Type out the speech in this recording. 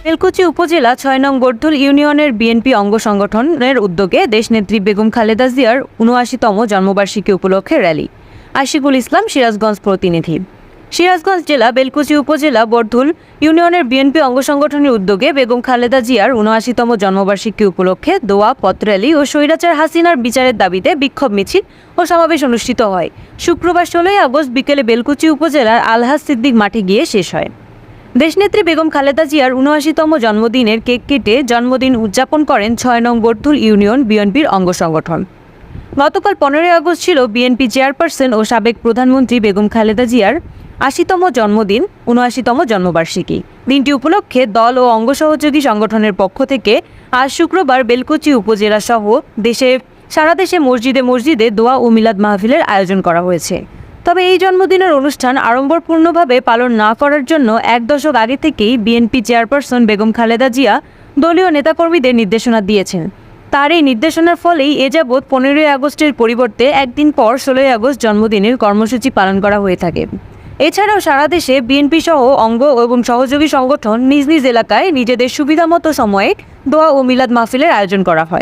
বেলকুচি উপজেলা ৬ নং বর্ধল ইউনিয়নের বিএনপি অঙ্গ সংগঠনের উদ্যোগে দেশনেত্রী বেগম খালেদা জিয়ার ৭৯তম জন্মবার্ষিকী উপলক্ষে র্যালি। আশিকুল ইসলাম, সিরাজগঞ্জ প্রতিনিধি। সিরাজগঞ্জ জেলা বেলকুচি উপজেলা বর্ধল ইউনিয়নের বিএনপি অঙ্গ সংগঠনের উদ্যোগে বেগম খালেদা জিয়ার ৭৯তম জন্মবার্ষিকী উপলক্ষে দোয়া, পথ র্যালি ও স্বৈরাচার হাসিনার বিচারের দাবিতে বিক্ষোভ মিছিল ও সমাবেশ অনুষ্ঠিত হয়। শুক্রবার ১৬ই আগস্ট বিকেলে বেলকুচি উপজেলার আলহাজ সিদ্দিক মাঠে গিয়ে শেষ হয়। দেশনেত্রী বেগম খালেদা জিয়ার ৭৯তম জন্মদিনের কেক কেটে জন্মদিন উদযাপন করেন ৬ নং বর্ধল ইউনিয়ন বিএনপির অঙ্গ সংগঠন। গতকাল ১৫ই আগস্ট ছিল বিএনপি চেয়ারপারসন ও সাবেক প্রধানমন্ত্রী বেগম খালেদা জিয়ার ৮০তম জন্মদিন, ৭৯তম জন্মবার্ষিকী। দিনটি উপলক্ষে দল ও অঙ্গ সহযোগী সংগঠনের পক্ষ থেকে আজ শুক্রবার বেলকুচি উপজেলা সহ সারা দেশে মসজিদে মসজিদে দোয়া ও মিলাদ মাহফিলের আয়োজন করা হয়েছে। তবে এই জন্মদিনের অনুষ্ঠান আড়ম্বরপূর্ণভাবে পালন না করার জন্য ১ দশক আগে থেকেই বিএনপি চেয়ারপারসন বেগম খালেদা জিয়া দলীয় নেতাকর্মীদের নির্দেশনা দিয়েছেন। তার এই নির্দেশনার ফলেই এ যাবৎ ১৫ই আগস্টের পরিবর্তে একদিন পর ১৬ই আগস্ট জন্মদিনের কর্মসূচি পালন করা হয়ে থাকে। এছাড়াও সারা দেশে বিএনপি সহ অঙ্গ এবং সহযোগী সংগঠন নিজ নিজ এলাকায় নিজেদের সুবিধামতো সময়ে দোয়া ও মিলাদ মাহফিলের আয়োজন করা হয়।